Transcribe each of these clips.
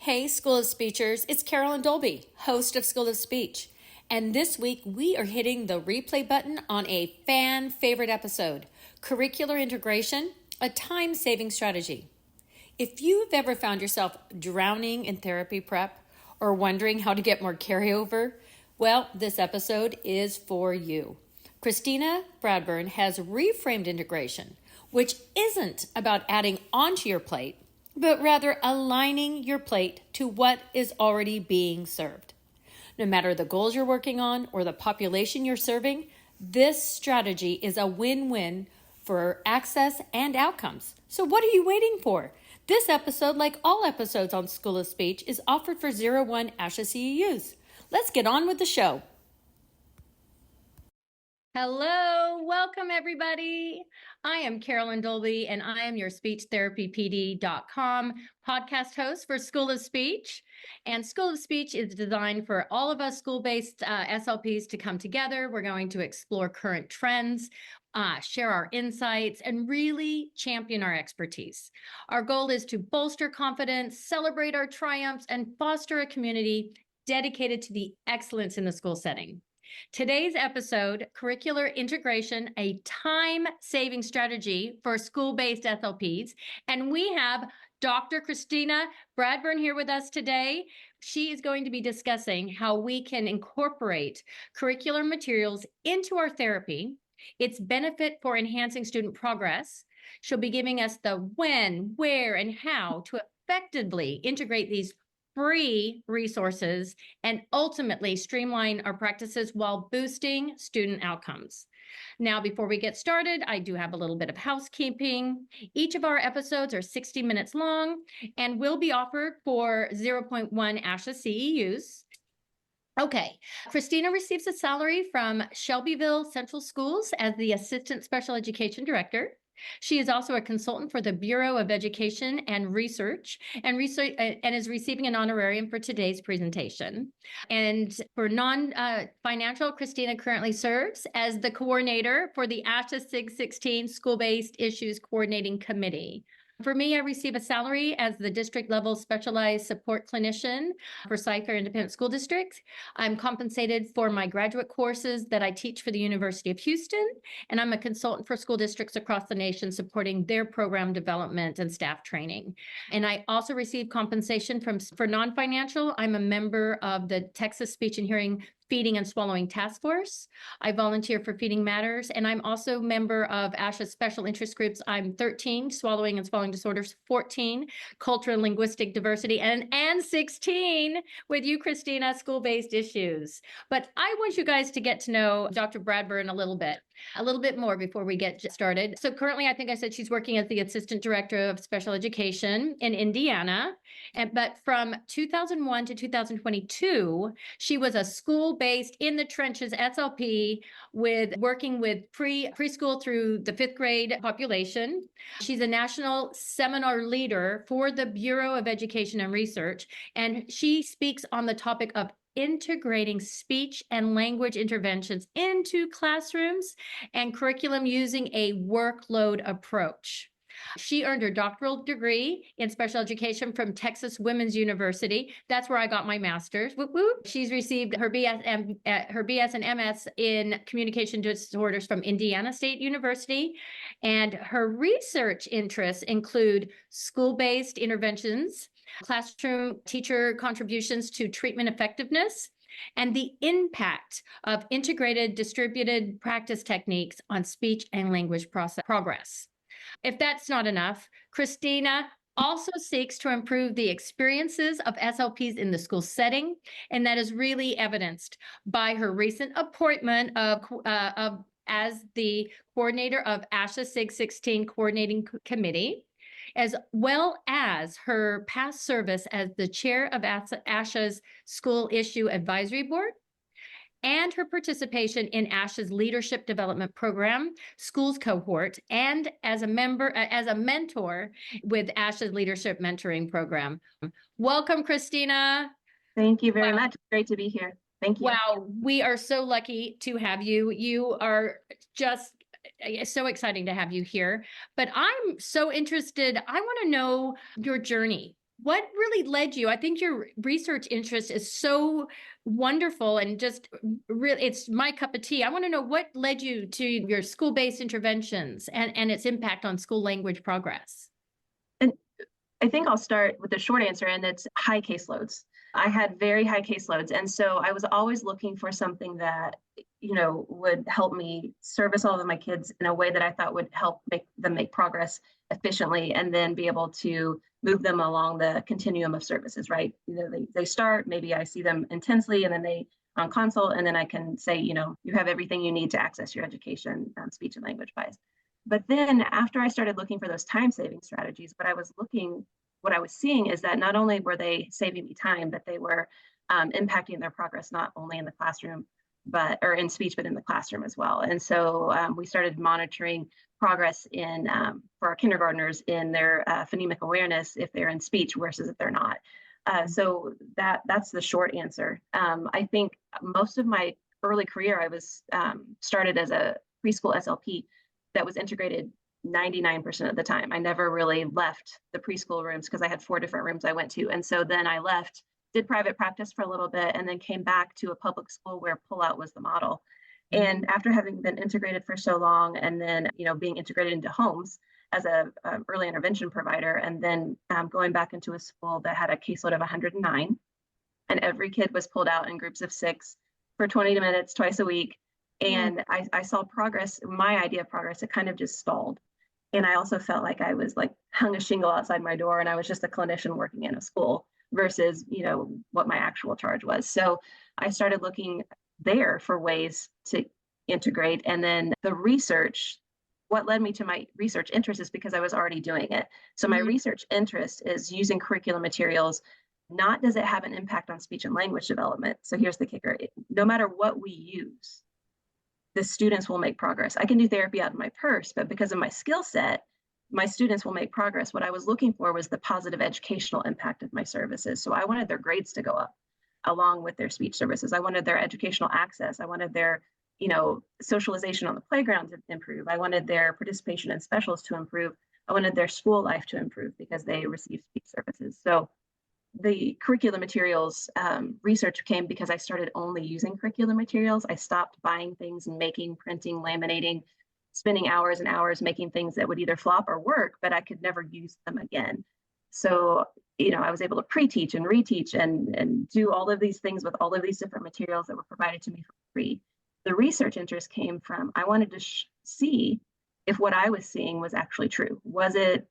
Hey, School of Speechers, it's Carolyn Dolby, host of School of Speech. And this week we are hitting the replay button on a fan favorite episode, Curricular Integration, a time-saving strategy. If you've ever found yourself drowning in therapy prep or wondering how to get more carryover, well, this episode is for you. Christina Bradburn has reframed integration, which isn't about adding onto your plate, but rather aligning your plate to what is already being served. No matter the goals you're working on or the population you're serving, this strategy is a win-win for access and outcomes. So what are you waiting for? This episode, like all episodes on School of Speech, is offered for 01 ASHA CEUs. Let's get on with the show. Hello, welcome everybody. I am Carolyn Dolby and I am your speechtherapypd.com podcast host for School of Speech. And School of Speech is designed for all of us school-based SLPs to come together. We're going to explore current trends, share our insights, and really champion our expertise. Our goal is to bolster confidence, celebrate our triumphs, and foster a community dedicated to the excellence in the school setting. Today's episode, Curricular Integration, a time-saving strategy for school-based SLPs. And we have Dr. Christina Bradburn here with us today. She is going to be discussing how we can incorporate curricular materials into our therapy, its benefit for enhancing student progress. She'll be giving us the when, where, and how to effectively integrate these free resources and ultimately streamline our practices while boosting student outcomes. Now, before we get started, I do have a little bit of housekeeping. Each of our episodes are 60 minutes long and will be offered for 0.1 ASHA CEUs. Okay, Christina receives a salary from Shelbyville Central Schools as the Assistant Special Education Director. She is also a consultant for the Bureau of Education and Research and is receiving an honorarium for today's presentation. And for non-financial, Christina currently serves as the coordinator for the ASHA SIG-16 School-Based Issues Coordinating Committee. For me, I receive a salary as the district level specialized support clinician for Cy-Fair Independent School District. I'm compensated for my graduate courses that I teach for the University of Houston, and I'm a consultant for school districts across the nation supporting their program development and staff training. And I also receive compensation for non-financial. I'm a member of the Texas Speech and Hearing Feeding and Swallowing Task Force. I volunteer for Feeding Matters, and I'm also a member of ASHA Special Interest Groups. I'm 13, Swallowing and Swallowing Disorders, 14, Cultural and Linguistic Diversity, and 16 with you, Christina, School-Based Issues. But I want you guys to get to know Dr. Bradburn a little bit more before we get started. So currently, I think I said she's working as the Assistant Director of Special Education in Indiana. But from 2001 to 2022, she was a school-based in the trenches SLP working with preschool through the 5th grade population. She's a national seminar leader for the Bureau of Education and Research, and she speaks on the topic of integrating speech and language interventions into classrooms and curriculum using a workload approach. She earned her doctoral degree in special education from Texas Women's University. That's where I got my master's. Whoop, whoop. She's received her BS and MS in communication disorders from Indiana State University. And her research interests include school-based interventions, classroom teacher contributions to treatment effectiveness, and the impact of integrated distributed practice techniques on speech and language progress. If that's not enough, Christina also seeks to improve the experiences of SLPs in the school setting, and that is really evidenced by her recent appointment as the coordinator of ASHA SIG-16 Coordinating Committee, as well as her past service as the chair of ASHA's School Issue Advisory Board, and her participation in ASHA's Leadership Development Program, Schools Cohort, and as a mentor with ASHA's Leadership Mentoring Program. Welcome, Christina. Thank you very much. Great to be here. Thank you. Wow, we are so lucky to have you. You are just so exciting to have you here. But I'm so interested. I want to know your journey What really led you? I think your research interest is so wonderful and just really, it's my cup of tea. I want to know what led you to your school-based interventions and its impact on school language progress. And I think I'll start with the short answer, and it's high caseloads. I had very high caseloads. And so I was always looking for something that, would help me service all of my kids in a way that I thought would help make them make progress efficiently, and then be able to move them along the continuum of services, right? They start, maybe I see them intensely, and then they on consult, and then I can say, you have everything you need to access your education, speech and language wise. But then after I started looking for those time-saving strategies, what I was seeing is that not only were they saving me time, but they were impacting their progress, not only in the classroom, or in speech, but in the classroom as well. And so we started monitoring progress for our kindergartners in their phonemic awareness if they're in speech versus if they're not. So that's the short answer. I think most of my early career, I was started as a preschool SLP that was integrated 99% of the time. I never really left the preschool rooms because I had 4 different rooms I went to. And so then I left, did private practice for a little bit, and then came back to a public school where pullout was the model. And after having been integrated for so long, and then, being integrated into homes as a early intervention provider, and then going back into a school that had a caseload of 109, and every kid was pulled out in groups of 6 for 20 minutes twice a week. And I saw progress, my idea of progress, it kind of just stalled. And I also felt like I was hung a shingle outside my door, and I was just a clinician working in a school versus, what my actual charge was. So I started looking there for ways to integrate. And then what led me to my research interest is because I was already doing it. So my research interest is using curriculum materials. Not does it have an impact on speech and language development. So here's the kicker. No matter what we use, the students will make progress. I can do therapy out of my purse, but because of my skill set, my students will make progress. What I was looking for was the positive educational impact of my services. So I wanted their grades to go up along with their speech services. I wanted their educational access. I wanted their, socialization on the playground to improve. I wanted their participation in specials to improve. I wanted their school life to improve because they receive speech services. So the curriculum materials research came because I started only using curriculum materials. I stopped buying things and making, printing, laminating, spending hours and hours making things that would either flop or work, but I could never use them again. So, I was able to pre-teach and reteach and do all of these things with all of these different materials that were provided to me for free. The research interest came from, I wanted to see if what I was seeing was actually true. Was it,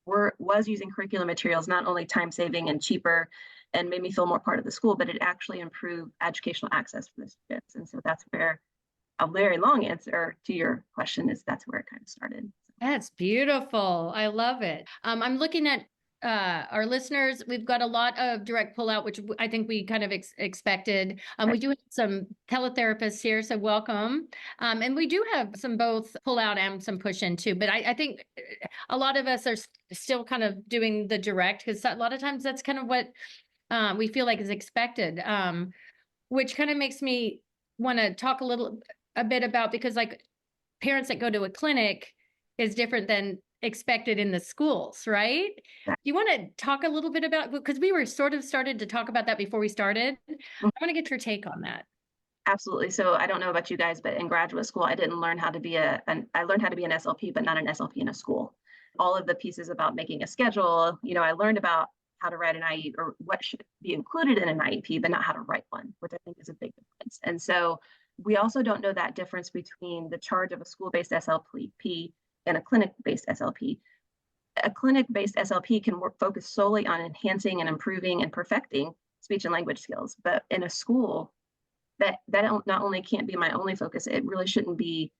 was using curriculum materials not only time saving and cheaper and made me feel more part of the school, but it actually improved educational access for the students. And so that's where a very long answer to your question is that's where it kind of started. That's beautiful. I love it. I'm looking at our listeners. We've got a lot of direct pullout, which I think we kind of expected. We do have some teletherapists here, so welcome. And we do have some both pullout and some push in too. But I think a lot of us are still kind of doing the direct because a lot of times that's kind of what we feel like is expected, which kind of makes me want to talk a bit about, because parents that go to a clinic is different than expected in the schools, right? Do you want to talk a little bit about, because we were sort of started to talk about that before we started. I want to get your take on that. Absolutely. So I don't know about you guys, but in graduate school, I didn't learn how to be I learned how to be an SLP, but not an SLP in a school. All of the pieces about making a schedule, I learned about how to write an IEP or what should be included in an IEP, but not how to write one, which I think is a big difference. And so we also don't know that difference between the charge of a school-based SLP and a clinic-based SLP. A clinic-based SLP can focus solely on enhancing and improving and perfecting speech and language skills. But in a school, that not only can't be my only focus, it really shouldn't be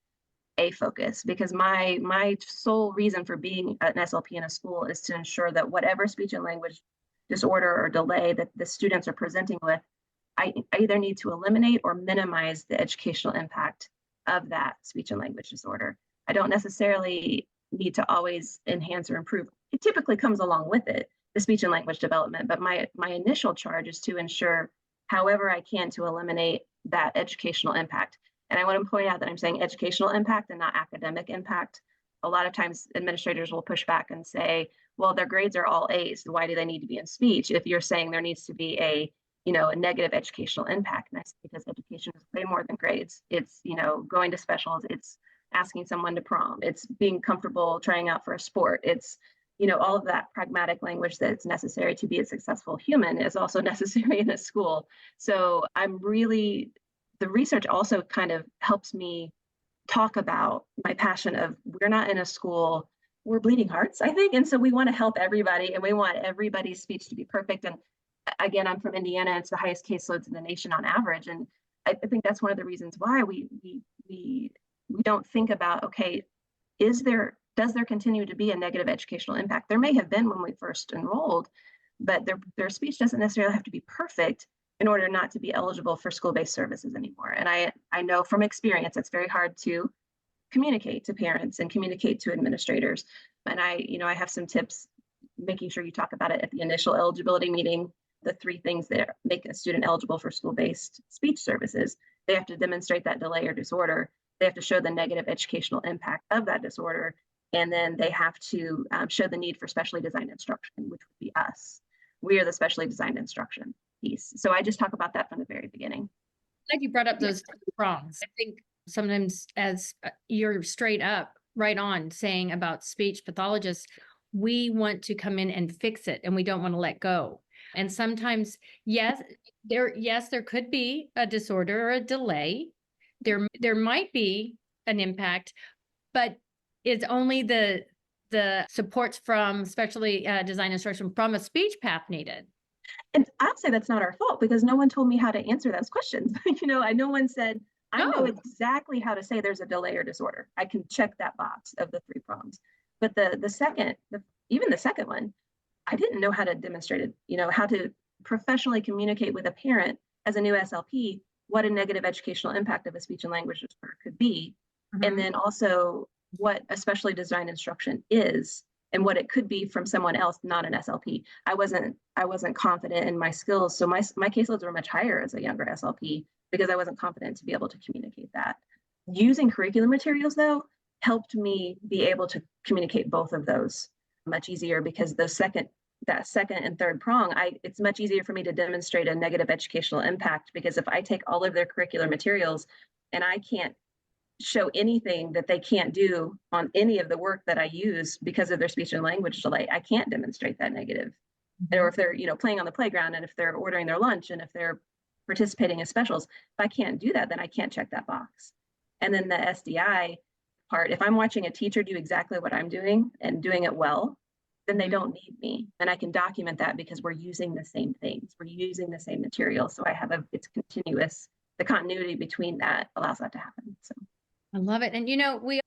a focus, because my sole reason for being an SLP in a school is to ensure that whatever speech and language disorder or delay that the students are presenting with, I either need to eliminate or minimize the educational impact of that speech and language disorder. I don't necessarily need to always enhance or improve. It typically comes along with it, the speech and language development, but my initial charge is to ensure however I can to eliminate that educational impact. And I want to point out that I'm saying educational impact and not academic impact. A lot of times administrators will push back and say, well, their grades are all A's. Why do they need to be in speech? If you're saying there needs to be a negative educational impact, and I say, because education is way more than grades. It's, going to specials, it's asking someone to prom, it's being comfortable trying out for a sport. It's, all of that pragmatic language that's necessary to be a successful human is also necessary in a school. So the research also kind of helps me talk about my passion of, we're not in a school, we're bleeding hearts, I think. And so we want to help everybody, and we want everybody's speech to be perfect. And again, I'm from Indiana. It's the highest caseloads in the nation on average. And I think that's one of the reasons why we don't think about, okay, does there continue to be a negative educational impact? There may have been when we first enrolled, but their speech doesn't necessarily have to be perfect in order not to be eligible for school-based services anymore. And I know from experience, it's very hard to communicate to parents and communicate to administrators. And I have some tips, making sure you talk about it at the initial eligibility meeting. The 3 things that make a student eligible for school-based speech services: they have to demonstrate that delay or disorder, they have to show the negative educational impact of that disorder, and then they have to show the need for specially designed instruction, which would be us. We are the specially designed instruction piece. So I just talk about that from the very beginning. Glad you brought up those prongs. I think sometimes, as you're straight up right on saying about speech pathologists, we want to come in and fix it, and we don't want to let go. And sometimes, yes, there could be a disorder or a delay. There might be an impact, but it's only the supports from specially designed instruction from a speech path needed. And I'll say that's not our fault, because no one told me how to answer those questions. No one said, I know exactly how to say there's a delay or disorder. I can check that box of the 3 prongs. But even the second one, I didn't know how to demonstrate it, how to professionally communicate with a parent as a new SLP, what a negative educational impact of a speech and language disorder could be. Mm-hmm. And then also what a specially designed instruction is, and what it could be from someone else, not an SLP. I wasn't confident in my skills. So my caseloads were much higher as a younger SLP, because I wasn't confident to be able to communicate that. Using curriculum materials, though, helped me be able to communicate both of those much easier, because that second and third prong, it's much easier for me to demonstrate a negative educational impact, because if I take all of their curricular materials and I can't show anything that they can't do on any of the work that I use because of their speech and language delay, I can't demonstrate that negative. Mm-hmm. Or if they're, playing on the playground, and if they're ordering their lunch, and if they're participating in specials, if I can't do that, then I can't check that box. And then the SDI part, if I'm watching a teacher do exactly what I'm doing and doing it well, then they don't need me. And I can document that because we're using the same things. We're using the same material. So it's continuous. The continuity between that allows that to happen. So I love it. And,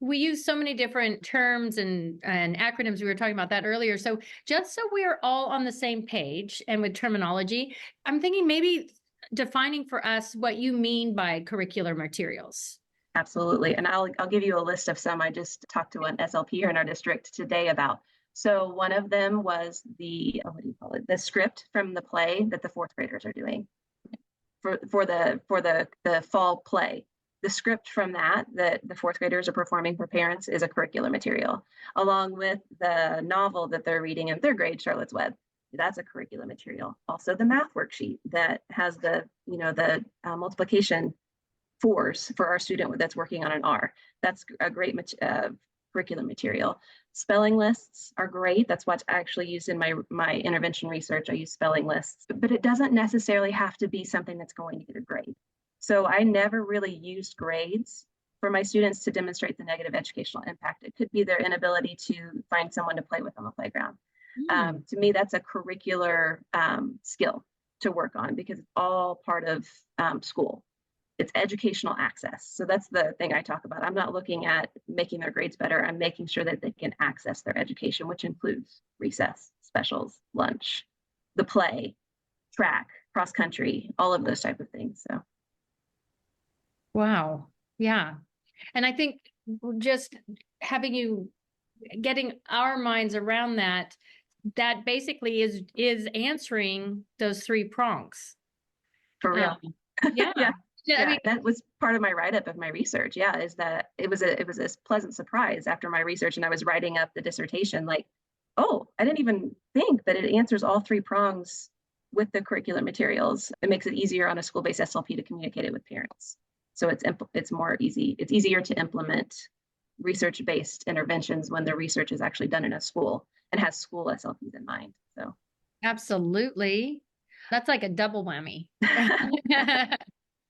we use so many different terms and acronyms. We were talking about that earlier. So just so we're all on the same page and with terminology, I'm thinking maybe defining for us what you mean by curricular materials. Absolutely. And I'll give you a list of some. I just talked to an SLP here in our district today about. So one of them was the script from the play that the 4th graders are doing for the fall play. The script from that the 4th graders are performing for parents is a curricular material, along with the novel that they're reading in 3rd grade, Charlotte's Web. That's a curricular material. Also, the math worksheet that has the multiplication 4s for our student that's working on an R. That's a great curriculum material. Spelling lists are great. That's what's actually used in my intervention research. I use spelling lists, but it doesn't necessarily have to be something that's going to get a grade. So I never really used grades for my students to demonstrate the negative educational impact. It could be their inability to find someone to play with on the playground. To me, that's a curricular skill to work on, because it's all part of school. It's educational access. So that's the thing I talk about. I'm not looking at making their grades better. I'm making sure that they can access their education, which includes recess, specials, lunch, the play, track, cross country, all of those type of things. So. Wow. Yeah. And I think just getting our minds around that basically is answering those 3 prongs. For real. Yeah. Yeah, I mean, that was part of my write-up of my research. Is that it was a pleasant surprise after my research, and I was writing up the dissertation. Like, oh, I didn't even think that it answers all three prongs with the curricular materials. It makes it easier on a school-based SLP to communicate it with parents. So it's more easy. It's easier to implement research-based interventions when the research is actually done in a school and has school SLPs in mind. So Absolutely. That's like a double whammy.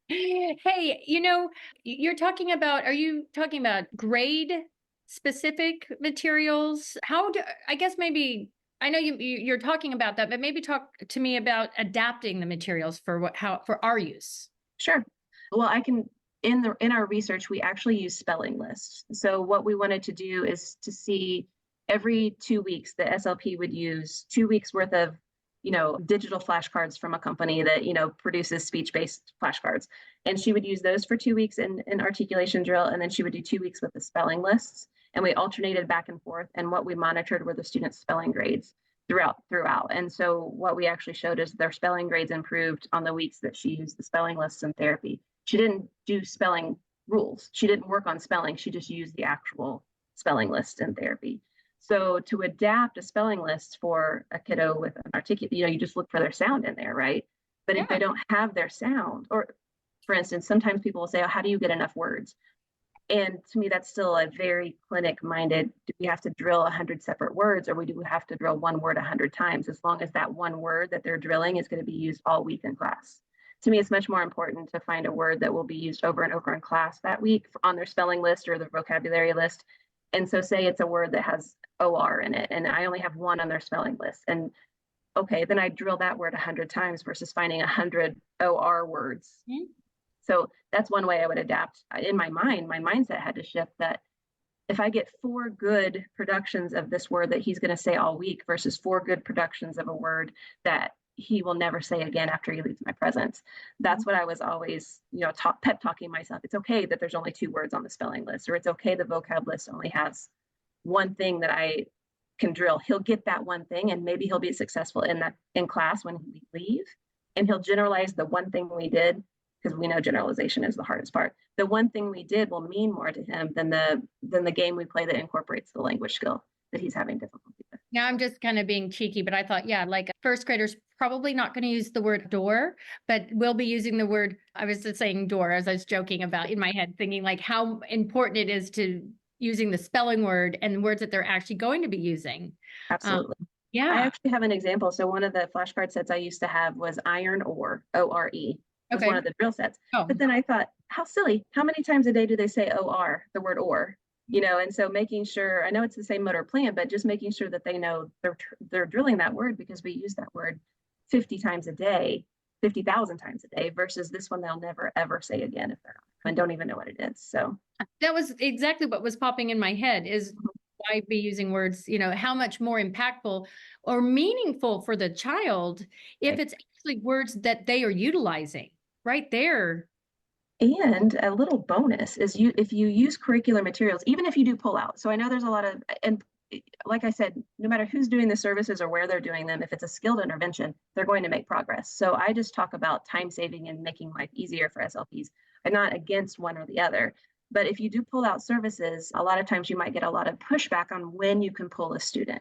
Hey, are you talking about grade specific materials? I guess maybe, I know you're talking about that, but maybe talk to me about adapting the materials for for our use. sure. Well, I can, in our research, we actually use spelling lists. So what we wanted to do is to see every 2 weeks, the SLP would use 2 weeks worth of, digital flashcards from a company that, produces speech-based flashcards. And she would use those for 2 weeks in articulation drill, and then she would do 2 weeks with the spelling lists. And we alternated back and forth. And what we monitored were the students' spelling grades throughout. And so what we actually showed is their spelling grades improved on the weeks that she used the spelling lists in therapy. She didn't do spelling rules. She didn't work on spelling. She just used the actual spelling list in therapy. So to adapt a spelling list for a kiddo with an articulate, you just look for their sound in there, right? But if they don't have their sound, or for instance, sometimes people will say, oh, how do you get enough words? And to me, that's still a very clinic minded. Do we have to drill 100 separate words, or do we have to drill one word 100 times, as long as that one word that they're drilling is going to be used all week in class? To me, it's much more important to find a word that will be used over and over in class that week on their spelling list or their vocabulary list. And so say it's a word that has OR in it, and I only have one on their spelling list. And okay, then I drill that word 100 times versus finding 100 OR words. Mm-hmm. So that's one way I would adapt. In my mind, my mindset had to shift that if I get 4 good productions of this word that he's going to say all week versus 4 good productions of a word that he will never say again after he leaves my presence. That's what I was always, pep talking myself. It's okay that there's only 2 words on the spelling list, or it's okay the vocab list only has one thing that I can drill. He'll get that one thing, and maybe he'll be successful in class when we leave, and he'll generalize the one thing we did, because we know generalization is the hardest part. The one thing we did will mean more to him than the game we play that incorporates the language skill that he's having difficulty with. Now I'm just kind of being cheeky, but I thought, yeah, like first graders probably not going to use the word door, but we'll be using the word, I was just saying door as I was joking about in my head, thinking like how important it is to using the spelling word and words that they're actually going to be using. Absolutely. Yeah. I actually have an example. So one of the flashcard sets I used to have was iron ore, O-R-E. Was one of the drill sets. Oh. But then I thought, how silly. How many times a day do they say OR, the word or? And so making sure, I know it's the same motor plan, but just making sure that they know they're drilling that word, because we use that word 50 times a day, 50,000 times a day, versus this one they'll never, ever say again if they're not, and don't even know what it is. So that was exactly what was popping in my head is why be using words, how much more impactful or meaningful for the child if it's actually words that they are utilizing right there. And a little bonus is if you use curricular materials, even if you do pull out. So I know there's a lot of, and like I said, no matter who's doing the services or where they're doing them, if it's a skilled intervention, they're going to make progress. So I just talk about time saving and making life easier for SLPs. I'm not against one or the other, but if you do pull out services, a lot of times you might get a lot of pushback on when you can pull a student.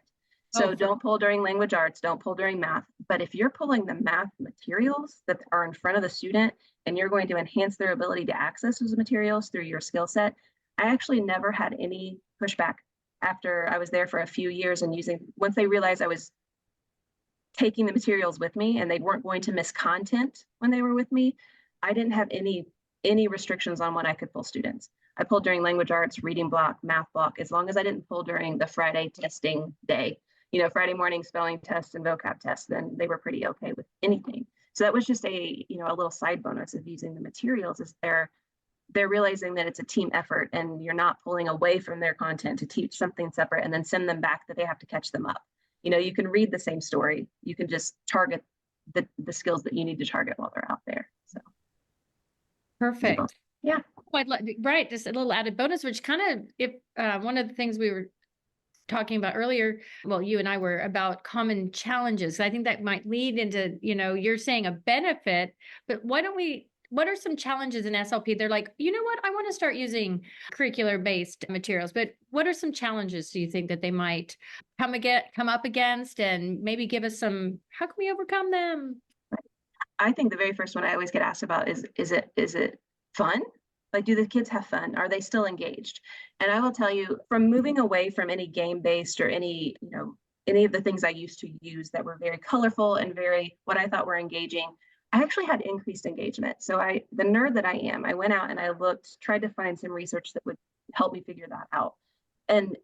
So don't pull during language arts, don't pull during math. But if you're pulling the math materials that are in front of the student and you're going to enhance their ability to access those materials through your skill set, I actually never had any pushback after I was there for a few years and once they realized I was taking the materials with me and they weren't going to miss content when they were with me, I didn't have any restrictions on when I could pull students. I pulled during language arts, reading block, math block, as long as I didn't pull during the Friday testing day. Friday morning spelling tests and vocab tests, then they were pretty okay with anything. So that was just a little side bonus of using the materials, is they're realizing that it's a team effort and you're not pulling away from their content to teach something separate and then send them back that they have to catch them up. You can read the same story. You can just target the skills that you need to target while they're out there. So perfect. Yeah. Right. Just a little added bonus, which kind of, one of the things we were talking about earlier, well, you and I were about common challenges. I think that might lead into, you're saying a benefit, but why don't we what are some challenges in SLP? They're like, you know what, I want to start using curricular-based materials, but what are some challenges do you think that they might come up against, and maybe give us some, how can we overcome them? I think the very first one I always get asked about is it fun? Like, do the kids have fun? Are they still engaged? And I will tell you, from moving away from any game-based or any of the things I used to use that were very colorful and very what I thought were engaging, I actually had increased engagement. So the nerd that I am, I went out and I tried to find some research that would help me figure that out. And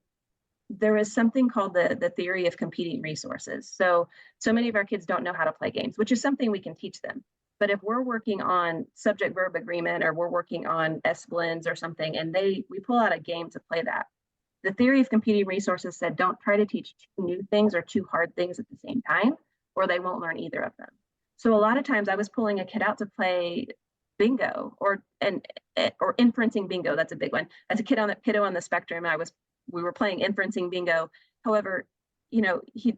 there is something called the theory of competing resources. So many of our kids don't know how to play games, which is something we can teach them. But if we're working on subject-verb agreement, or we're working on S-blends or something, and we pull out a game to play that, the theory of competing resources said, don't try to teach two new things or two hard things at the same time, or they won't learn either of them. So a lot of times I was pulling a kid out to play bingo or inferencing bingo. That's a big one. As a kiddo on the spectrum, we were playing inferencing bingo. However, he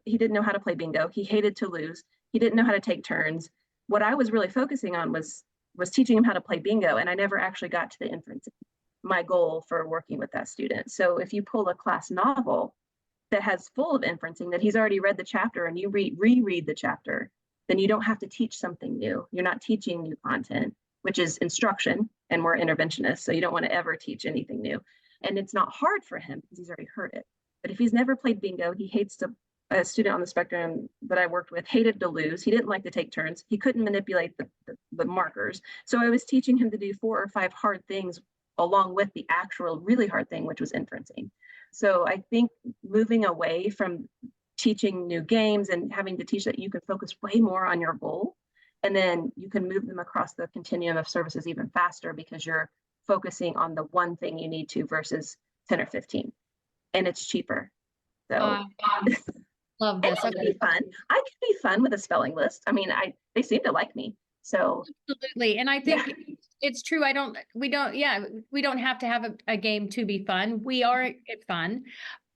didn't know how to play bingo. He hated to lose. He didn't know how to take turns. What I was really focusing on was teaching him how to play bingo, and I never actually got to the inferencing, my goal for working with that student. So if you pull a class novel that has full of inferencing, that he's already read the chapter, and you reread the chapter, then you don't have to teach something new. You're not teaching new content, which is instruction, and we're interventionists, so you don't want to ever teach anything new. And it's not hard for him because he's already heard it. But if he's never played bingo, he hates to, a student on the spectrum that I worked with hated to lose. He didn't like to take turns. He couldn't manipulate the markers. So I was teaching him to do 4 or 5 hard things along with the actual really hard thing, which was inferencing. So I think moving away from teaching new games and having to teach that, you can focus way more on your goal, and then you can move them across the continuum of services even faster because you're focusing on the one thing you need to versus 10 or 15, and it's cheaper. So love this. I can be fun. I can be fun with a spelling list. I mean, they seem to like me. So absolutely. And I think it's true. We don't have to have a game to be fun. We are fun.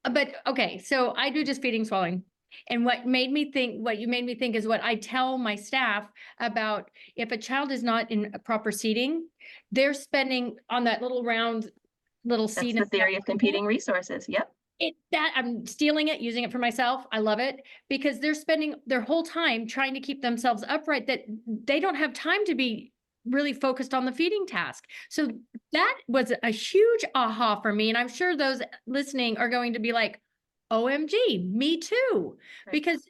But okay, so I do just feeding, swallowing. And what you made me think is what I tell my staff about, if a child is not in a proper seating, they're spending on that little round little seat. That's the theory of competing resources. Yep. I'm stealing it, using it for myself. I love it because they're spending their whole time trying to keep themselves upright, that they don't have time to be really focused on the feeding task. So that was a huge aha for me. And I'm sure those listening are going to be like, OMG, me too, because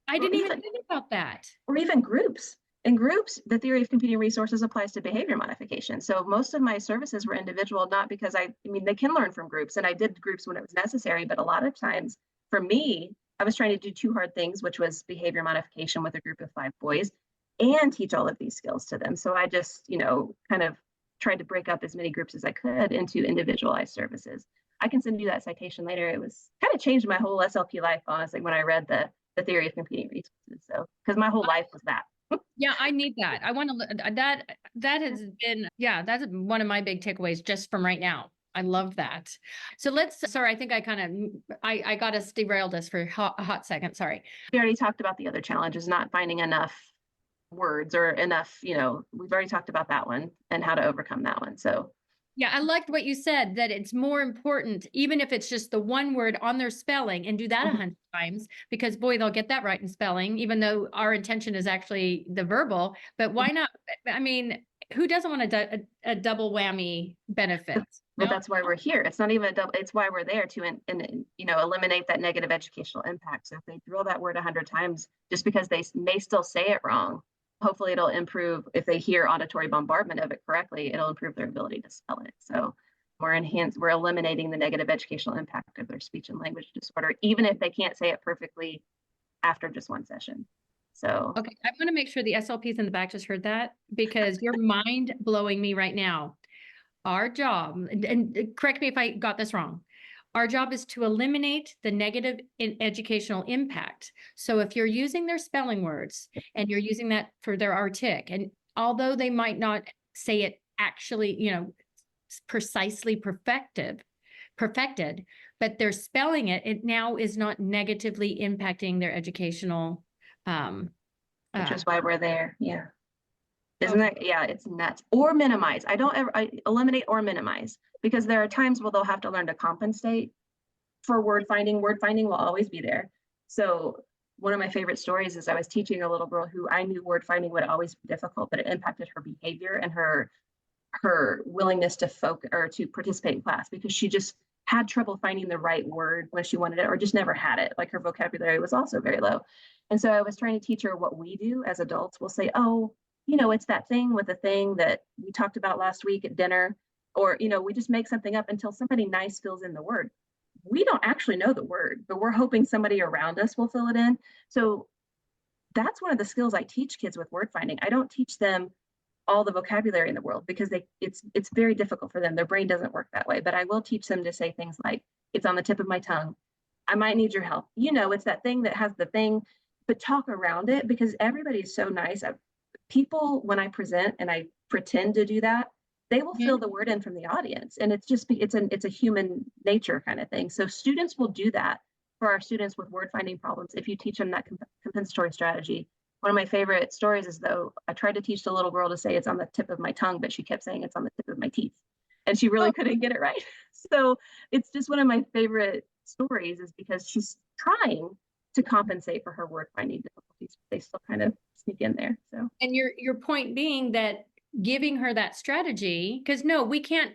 I didn't even think about that. Or even groups. In groups, the theory of competing resources applies to behavior modification. So most of my services were individual, not because I mean, they can learn from groups, and I did groups when it was necessary, but a lot of times for me, I was trying to do 2 hard things, which was behavior modification with a group of 5 boys and teach all of these skills to them. So I just, kind of tried to break up as many groups as I could into individualized services. I can send you that citation later. It was kind of changed my whole SLP life, honestly, when I read the theory of competing resources. So, because my whole life was that. Yeah, I need that. I want to, that has been, that's one of my big takeaways just from right now. I love that. So sorry, I think I got us derailed us for a hot second. Sorry. We already talked about the other challenges, not finding enough words or enough, we've already talked about that one and how to overcome that one. So yeah, I liked what you said, that it's more important, even if it's just the one word on their spelling, and do that 100 times, because boy, they'll get that right in spelling, even though our intention is actually the verbal. But why not? I mean, who doesn't want a double whammy benefit? Well, that's why we're here. It's not even a double, it's why we're there to, eliminate that negative educational impact. So if they drill that word 100 times, just because they may still say it wrong, hopefully it'll improve. If they hear auditory bombardment of it correctly, it'll improve their ability to spell it. So we're eliminating the negative educational impact of their speech and language disorder, even if they can't say it perfectly after just one session. So okay, I'm going to make sure the SLPs in the back just heard that, because you're mind blowing me right now. Our job, and correct me if I got this wrong, our job is to eliminate the negative educational impact. So if you're using their spelling words and you're using that for their artic, and although they might not say it actually, precisely perfected, but they're spelling it, it now is not negatively impacting their educational. Which is why we're there. Yeah. Isn't that, yeah, it's nuts. Or minimize. I eliminate or minimize, because there are times where they'll have to learn to compensate for word finding. Word finding will always be there. So one of my favorite stories is I was teaching a little girl who I knew word finding would always be difficult, but it impacted her behavior and her willingness to focus or to participate in class, because she just had trouble finding the right word when she wanted it, or just never had it. Like her vocabulary was also very low. And so I was trying to teach her what we do as adults. We'll say, oh, it's that thing with the thing that we talked about last week at dinner, or, we just make something up until somebody nice fills in the word. We don't actually know the word, but we're hoping somebody around us will fill it in. So that's one of the skills I teach kids with word finding. I don't teach them all the vocabulary in the world, because it's very difficult for them. Their brain doesn't work that way. But I will teach them to say things like, it's on the tip of my tongue. I might need your help. It's that thing that has the thing, but talk around it, because everybody's so nice. People, when I present and I pretend to do that, they will fill the word in from the audience. And it's a human nature kind of thing. So students will do that for our students with word finding problems if you teach them that compensatory strategy. One of my favorite stories is, though, I tried to teach the little girl to say it's on the tip of my tongue, but she kept saying it's on the tip of my teeth. And she really couldn't get it right. So it's just one of my favorite stories, is because she's trying to compensate for her word finding difficulties. They still kind of sneak in there. So, and your point being that giving her that strategy, because no, we can't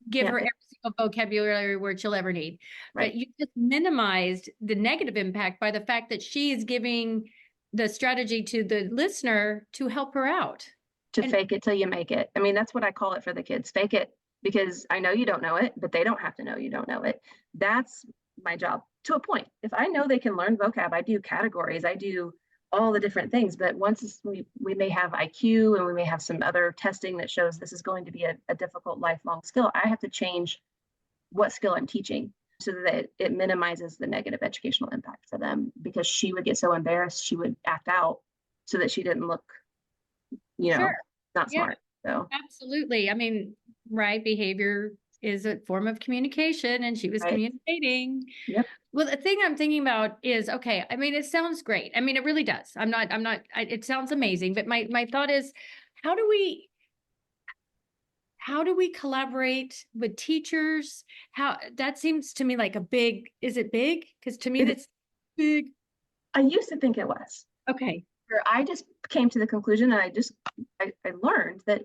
give her every single vocabulary word she'll ever need. Right. But you just minimized the negative impact by the fact that she is giving the strategy to the listener to help her out. To fake it till you make it. I mean, that's what I call it for the kids. Fake it, because I know you don't know it, but they don't have to know you don't know it. That's my job to a point. If I know they can learn vocab, I do categories, I do all the different things. But once we may have IQ, and we may have some other testing that shows this is going to be a difficult lifelong skill, I have to change what skill I'm teaching so that it minimizes the negative educational impact for them, because she would get so embarrassed, she would act out so that she didn't look, not smart. So absolutely. I mean, right. Behavior is a form of communication, and she was communicating. Yep. Well, the thing I'm thinking about is, okay, I mean, it sounds great. I mean, it really does. It sounds amazing, but my thought is, how do we collaborate with teachers? That seems to me like is it big? Because to me, that's big. I used to think it was. Okay. I just came to the conclusion, and I learned that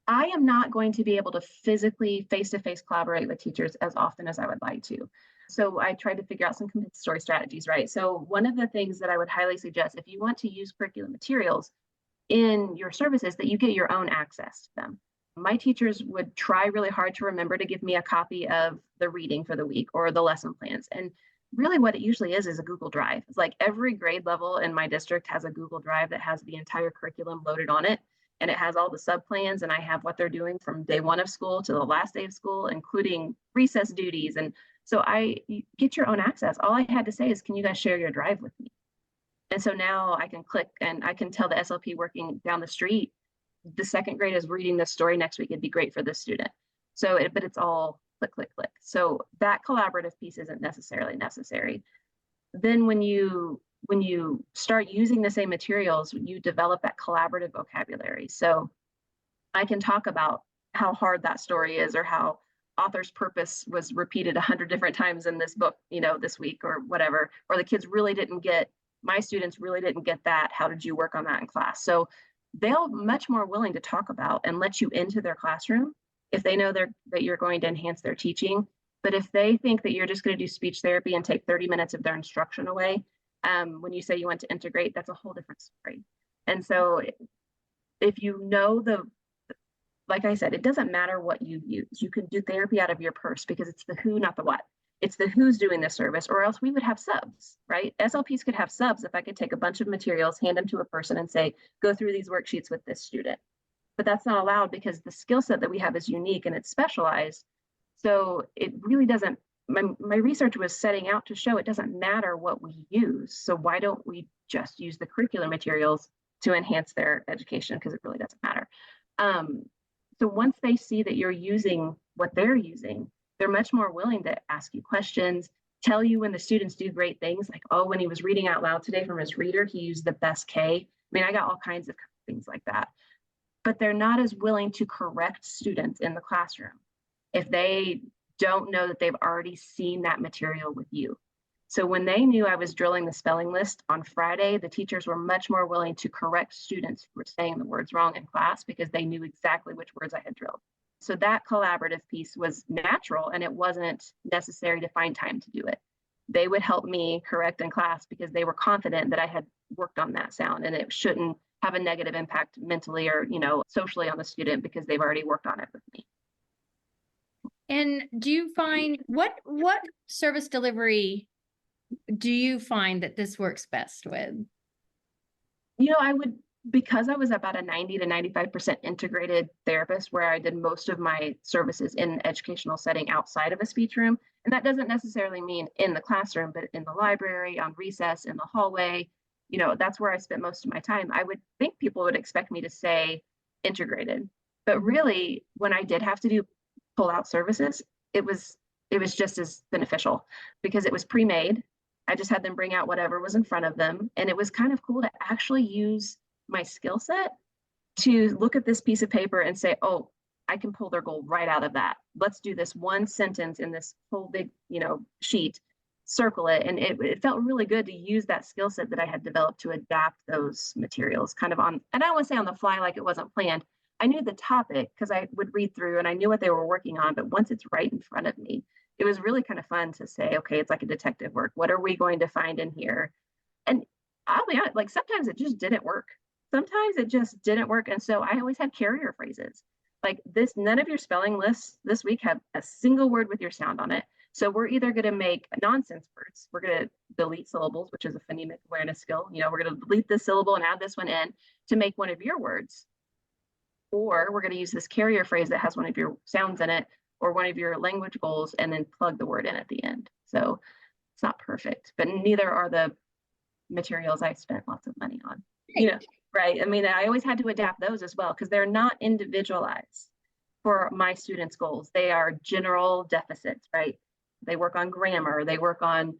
I am not going to be able to physically face-to-face collaborate with teachers as often as I would like to. So I tried to figure out some compensatory strategies, right? So one of the things that I would highly suggest, if you want to use curriculum materials in your services, that you get your own access to them. My teachers would try really hard to remember to give me a copy of the reading for the week or the lesson plans. And really what it usually is a Google Drive. It's like every grade level in my district has a Google Drive that has the entire curriculum loaded on it. And it has all the sub-plans, and I have what they're doing from day one of school to the last day of school, including recess duties. And so you get your own access. All I had to say is, can you guys share your drive with me? And so now I can click and I can tell the SLP working down the street, the second grade is reading this story next week. It'd be great for this student. So, but it's all click, click, click. So that collaborative piece isn't necessarily necessary. Then when you start using the same materials, you develop that collaborative vocabulary. So I can talk about how hard that story is, or how author's purpose was repeated 100 different times in this book, this week or whatever, or my students really didn't get that. How did you work on that in class? So they'll much more willing to talk about and let you into their classroom if they know that you're going to enhance their teaching. But if they think that you're just going to do speech therapy and take 30 minutes of their instruction away, when you say you want to integrate, that's a whole different story. And so if you know like I said, it doesn't matter what you use. You can do therapy out of your purse, because it's the who, not the what. It's the who's doing the service, or else we would have subs, right? SLPs could have subs if I could take a bunch of materials, hand them to a person and say, go through these worksheets with this student. But that's not allowed, because the skill set that we have is unique and it's specialized. So it really doesn't, my research was setting out to show it doesn't matter what we use. So why don't we just use the curricular materials to enhance their education? Because it really doesn't matter. So once they see that you're using what they're using, they're much more willing to ask you questions, tell you when the students do great things, like, oh, when he was reading out loud today from his reader, he used the best K. I mean, I got all kinds of things like that. But they're not as willing to correct students in the classroom if they don't know that they've already seen that material with you. So when they knew I was drilling the spelling list on Friday, the teachers were much more willing to correct students who were saying the words wrong in class because they knew exactly which words I had drilled. So that collaborative piece was natural, and it wasn't necessary to find time to do it. They would help me correct in class because they were confident that I had worked on that sound and it shouldn't have a negative impact mentally or, socially on the student because they've already worked on it with me. And do you find what service delivery do you find that this works best with? Because I was about a 90 to 95% integrated therapist where I did most of my services in an educational setting outside of a speech room. And that doesn't necessarily mean in the classroom, but in the library, on recess, in the hallway, that's where I spent most of my time. I would think people would expect me to say integrated, but really when I did have to do pull out services, it was just as beneficial because it was pre-made. I just had them bring out whatever was in front of them. And it was kind of cool to actually use my skill set to look at this piece of paper and say, oh, I can pull their goal right out of that. Let's do this one sentence in this whole big, sheet, circle it. And it felt really good to use that skill set that I had developed to adapt those materials kind of on, and I don't want to say on the fly like it wasn't planned. I knew the topic because I would read through and I knew what they were working on, but once it's right in front of me, it was really kind of fun to say, okay, it's like a detective work. What are we going to find in here? And I'll be honest, like sometimes it just didn't work. Sometimes it just didn't work. And so I always had carrier phrases like this. None of your spelling lists this week have a single word with your sound on it. So we're either going to make nonsense words. We're going to delete syllables, which is a phonemic awareness skill. We're going to delete this syllable and add this one in to make one of your words. Or we're going to use this carrier phrase that has one of your sounds in it or one of your language goals and then plug the word in at the end. So it's not perfect, but neither are the materials I spent lots of money on. Right. I mean, I always had to adapt those as well because they're not individualized for my students' goals. They are general deficits, right? They work on grammar, they work on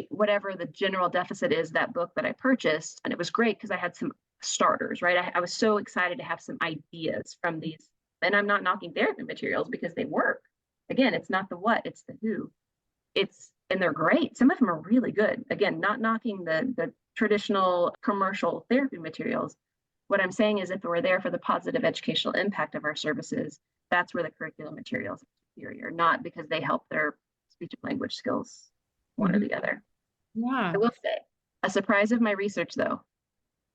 whatever the general deficit is, that book that I purchased. And it was great because I had some starters, right? I was so excited to have some ideas from these. And I'm not knocking therapy materials because they work. Again, it's not the what, it's the who. And they're great. Some of them are really good. Again, not knocking the traditional commercial therapy materials. What I'm saying is if we're there for the positive educational impact of our services, that's where the curriculum materials are superior, not because they help their speech and language skills, one or the other. Yeah. I will say, a surprise of my research though,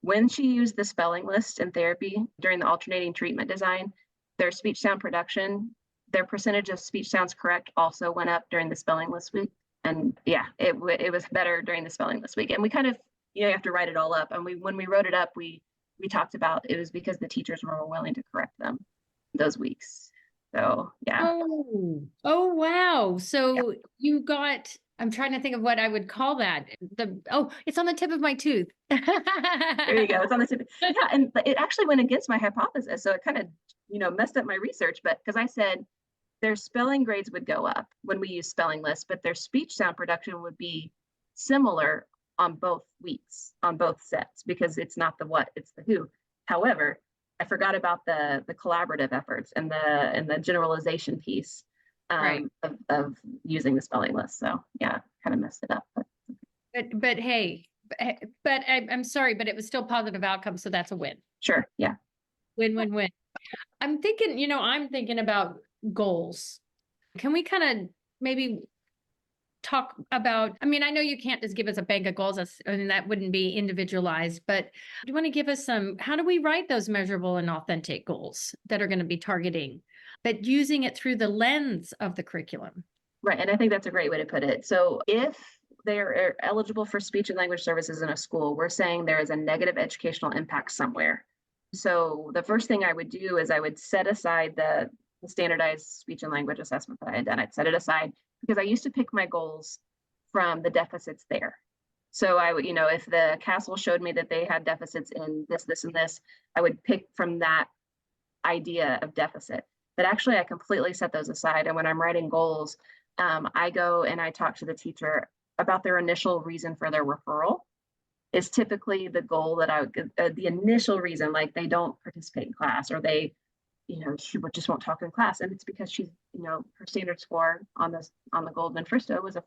when she used the spelling list in therapy during the alternating treatment design, their speech sound production, their percentage of speech sounds correct also went up during the spelling list week. And yeah, it was better during the spelling list week. And we kind of, you have to write it all up. And when we wrote it up, we talked about it was because the teachers were more willing to correct them those weeks. So yeah. Oh wow. So you got, I'm trying to think of what I would call that. It's on the tip of my tooth. There you go. It's on the tip. Yeah, and it actually went against my hypothesis. So it kind of, messed up my research, but because I said their spelling grades would go up when we use spelling lists, but their speech sound production would be similar on both weeks, on both sets, because it's not the what, it's the who. However, I forgot about the collaborative efforts and the generalization piece of using the spelling list. So yeah, kind of messed it up. But hey, I'm sorry, but it was still positive outcome, so that's a win. Sure, yeah. Win. I'm thinking about goals. Can we kind of maybe talk about, I know you can't just give us a bank of goals, that wouldn't be individualized, but do you want to give us how do we write those measurable and authentic goals that are going to be targeting, but using it through the lens of the curriculum? Right, and I think that's a great way to put it. So if they're eligible for speech and language services in a school, we're saying there is a negative educational impact somewhere. So the first thing I would do is I would set aside the standardized speech and language assessment that I had done. I'd set it aside because I used to pick my goals from the deficits there. So I would, if the Castle showed me that they had deficits in this, and this, I would pick from that idea of deficit. But actually, I completely set those aside. And when I'm writing goals, I go and I talk to the teacher about their initial reason for their referral. is typically the goal that the initial reason, like they don't participate in class, or they, she just won't talk in class. And it's because she's, her standard score on the Goldman Fristo was a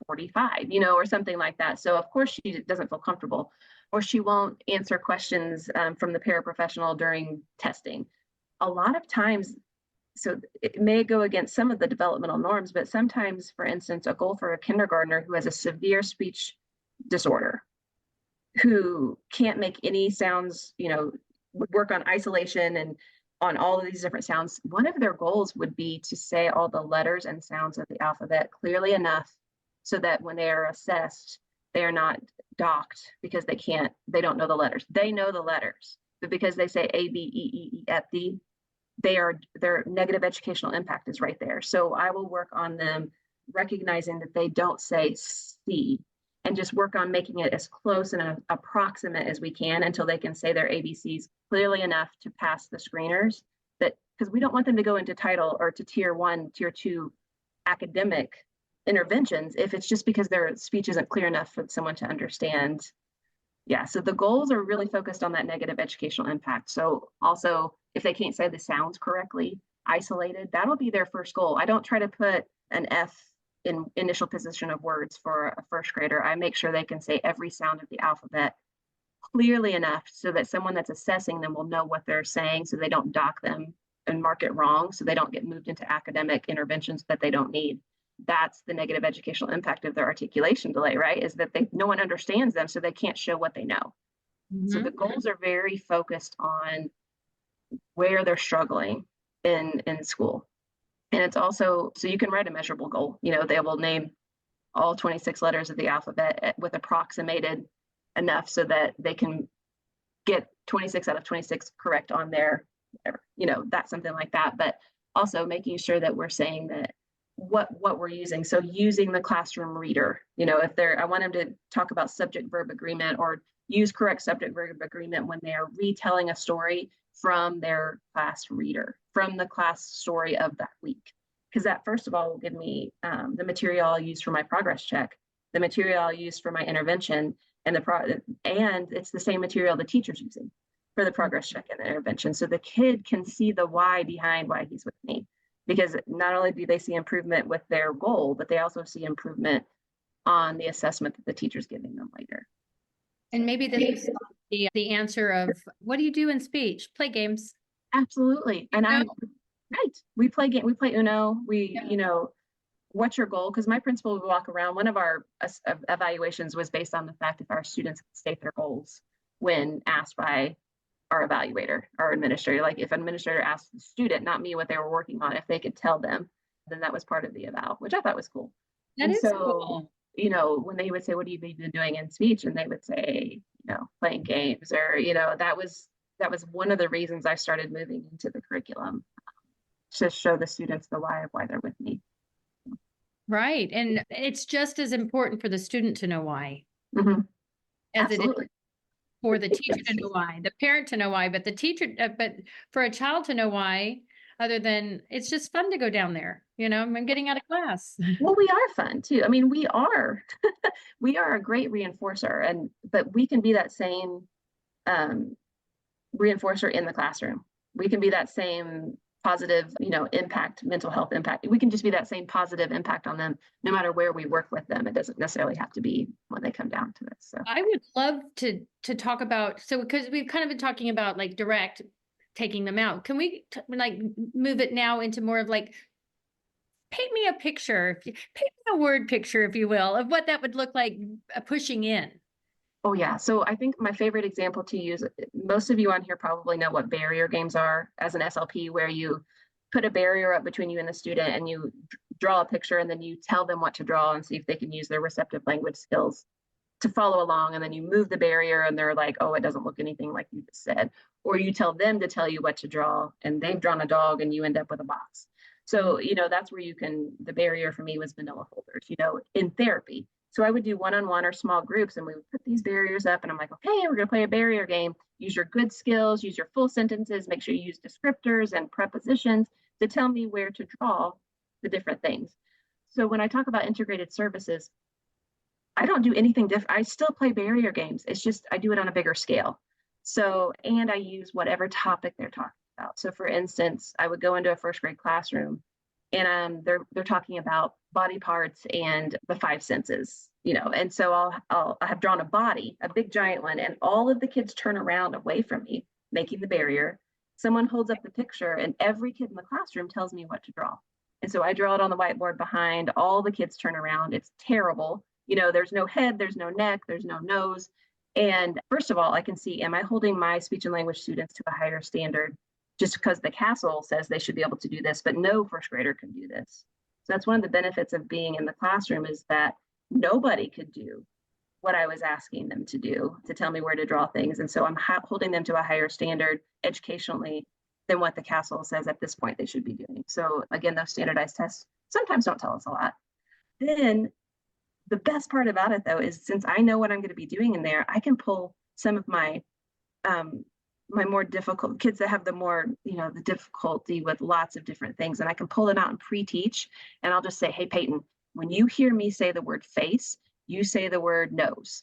45, or something like that. So of course she doesn't feel comfortable, or she won't answer questions from the paraprofessional during testing. A lot of times, so it may go against some of the developmental norms, but sometimes, for instance, a goal for a kindergartner who has a severe speech disorder, who can't make any sounds, work on isolation and on all of these different sounds, one of their goals would be to say all the letters and sounds of the alphabet clearly enough so that when they are assessed, they are not docked because they don't know the letters. They know the letters, but because they say A, B, E, E, E, F, D, their negative educational impact is right there. So I will work on them recognizing that they don't say C, and just work on making it as close and approximate as we can until they can say their ABCs clearly enough to pass the screeners. Because we don't want them to go into title or to tier 1, tier 2 academic interventions if it's just because their speech isn't clear enough for someone to understand. Yeah, so the goals are really focused on that negative educational impact. So also, if they can't say the sounds correctly, isolated, that'll be their first goal. I don't try to put an F in initial position of words for a first grader. I make sure they can say every sound of the alphabet clearly enough so that someone that's assessing them will know what they're saying, so they don't dock them and mark it wrong, so they don't get moved into academic interventions that they don't need. That's the negative educational impact of their articulation delay, right? Is that no one understands them, so they can't show what they know. Mm-hmm. So the goals are very focused on where they're struggling in school. And it's also, so you can write a measurable goal. They will name all 26 letters of the alphabet with approximated enough so that they can get 26 out of 26 correct on their, that's something like that. But also making sure that we're saying that what we're using. So using the classroom reader, I want them to talk about subject verb agreement or use correct subject verb agreement when they are retelling a story from their class reader, from the class story of that week. Because that, first of all, will give me the material I'll use for my progress check, the material I'll use for my intervention, and it's the same material the teacher's using for the progress check and the intervention. So the kid can see the why behind why he's with me. Because not only do they see improvement with their goal, but they also see improvement on the assessment that the teacher's giving them later. And maybe this is the answer of, what do you do in speech? Play games. Absolutely. And right. We play Uno. What's your goal? Because my principal would walk around. One of our evaluations was based on the fact if our students state their goals when asked by our evaluator, our administrator. Like if an administrator asked the student, not me, what they were working on, if they could tell them, then that was part of the eval, which I thought was cool. That is cool. When they would say, what have you been doing in speech? And they would say, playing games, or, that was one of the reasons I started moving into the curriculum, to show the students the why of why they're with me. Right. And it's just as important for the student to know why. Mm-hmm. As Absolutely. It is for the teacher to know why, the parent to know why, but the teacher, but for a child to know why, other than it's just fun to go down there. I'm getting out of class. Well, we are fun too. I mean, we are a great reinforcer, but we can be that same reinforcer in the classroom. We can be that same positive, impact, mental health impact. We can just be that same positive impact on them, no matter where we work with them. It doesn't necessarily have to be when they come down to it. So I would love to talk about, because we've kind of been talking about like direct taking them out. Can we move it now into more of like, paint me a picture, paint me a word picture, if you will, of what that would look like pushing in. Oh yeah. So I think my favorite example to use, most of you on here probably know what barrier games are as an SLP, where you put a barrier up between you and the student and you draw a picture and then you tell them what to draw and see if they can use their receptive language skills to follow along. And then you move the barrier and they're like, oh, it doesn't look anything like you just said. Or you tell them to tell you what to draw and they've drawn a dog and you end up with a box. So, that's where the barrier for me was manila folders, in therapy. So I would do one-on-one or small groups and we would put these barriers up and I'm like, okay, we're going to play a barrier game. Use your good skills, use your full sentences, make sure you use descriptors and prepositions to tell me where to draw the different things. So when I talk about integrated services, I don't do anything different. I still play barrier games. It's just I do it on a bigger scale. So, and I use whatever topic they're talking about. So for instance, I would go into a first grade classroom and they're talking about body parts and the five senses, and so I have drawn a body, a big giant one, and all of the kids turn around away from me, making the barrier. Someone holds up the picture and every kid in the classroom tells me what to draw. And so I draw it on the whiteboard behind, all the kids turn around. It's terrible. There's no head, there's no neck, there's no nose. And first of all, I can see, am I holding my speech and language students to a higher standard just because the castle says they should be able to do this, but no first grader can do this. So that's one of the benefits of being in the classroom, is that nobody could do what I was asking them to do, to tell me where to draw things. And so I'm holding them to a higher standard educationally than what the castle says at this point they should be doing. So again, those standardized tests sometimes don't tell us a lot. Then the best part about it, though, is since I know what I'm going to be doing in there, I can pull some of my my more difficult kids that have the more, the difficulty with lots of different things, and I can pull them out and pre-teach. And I'll just say, hey, Peyton, when you hear me say the word face, you say the word nose,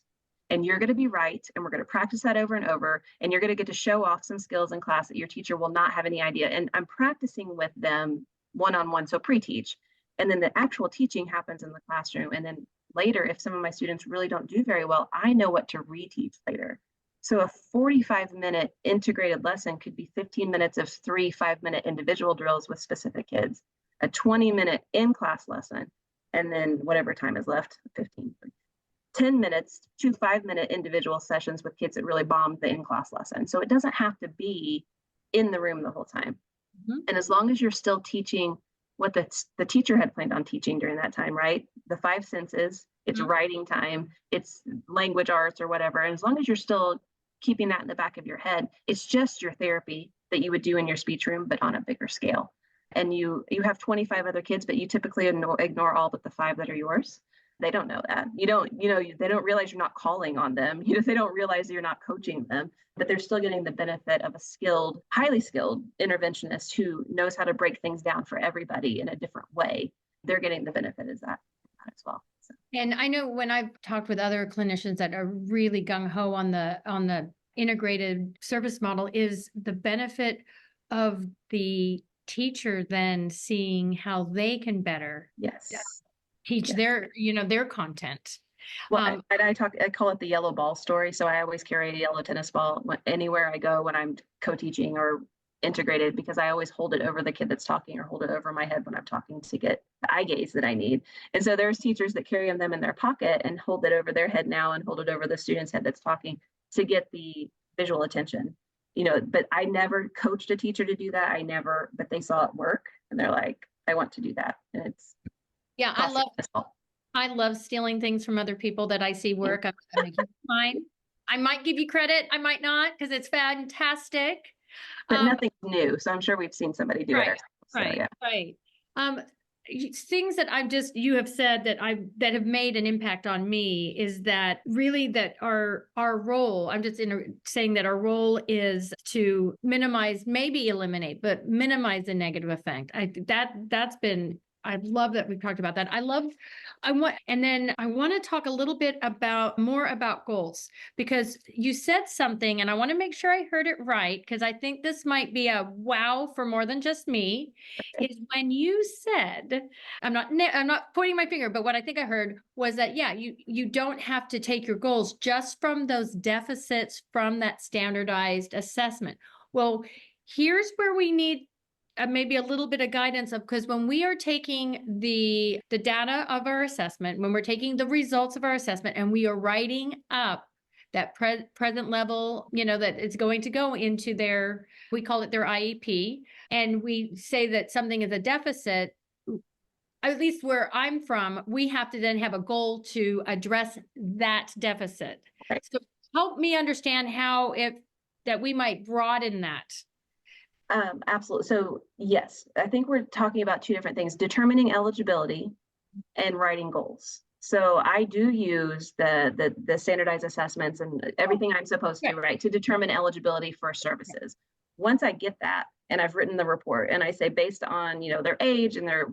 and you're going to be right. And we're going to practice that over and over. And you're going to get to show off some skills in class that your teacher will not have any idea. And I'm practicing with them one-on-one, so pre-teach. And then the actual teaching happens in the classroom. And then later, if some of my students really don't do very well, I know what to reteach later. So a 45-minute integrated lesson could be 15 minutes of 3 5-minute individual drills with specific kids, a 20-minute in-class lesson, and then whatever time is left, 10 minutes, 2 5-minute individual sessions with kids that really bombed the in-class lesson. So it doesn't have to be in the room the whole time. Mm-hmm. And as long as you're still teaching what the teacher had planned on teaching during that time, right? The five senses, it's mm-hmm. writing time, it's language arts or whatever. And as long as you're still keeping that in the back of your head, it's just your therapy that you would do in your speech room, but on a bigger scale. And you have 25 other kids, but you typically ignore all but the 5 that are yours. They don't know that. They don't realize you're not calling on them. They don't realize you're not coaching them, but they're still getting the benefit of a skilled, highly skilled interventionist who knows how to break things down for everybody in a different way. They're getting the benefit of that as well. So. And I know when I've talked with other clinicians that are really gung-ho on the integrated service model, is the benefit of the teacher then seeing how they can better teach their content. Well, I call it the yellow ball story. So I always carry a yellow tennis ball anywhere I go when I'm co-teaching or integrated, because I always hold it over the kid that's talking or hold it over my head when I'm talking to get the eye gaze that I need. And so there's teachers that carry them in their pocket and hold it over their head now and hold it over the student's head that's talking to get the visual attention. But I never coached a teacher to do that. But they saw it work and they're like, I want to do that. And it's I love stealing things from other people that I see work. I'm making mine. I might give you credit, I might not, because it's fantastic. But nothing's new. So I'm sure we've seen somebody do it. Right. Things that you have said that have made an impact on me is that really that our role, I'm just saying that our role is to minimize, maybe eliminate, but minimize the negative effect. I love that we've talked about that. And then I want to talk a little bit more about goals, because you said something and I want to make sure I heard it right, because I think this might be a wow for more than just me, is when you said, I'm not pointing my finger, but what I think I heard was that, you don't have to take your goals just from those deficits from that standardized assessment. Well, here's where we need maybe a little bit of guidance because when we are taking the data of our assessment, when we're taking the results of our assessment and we are writing up that present level, that it's going to go into we call it their IEP, and we say that something is a deficit, at least where I'm from, we have to then have a goal to address that deficit. Right. So help me understand how that we might broaden that. Absolutely. So yes, I think we're talking about two different things: determining eligibility and writing goals. So I do use the standardized assessments and everything I'm supposed to, right, to determine eligibility for services. Once I get that and I've written the report and I say, based on, their age and their,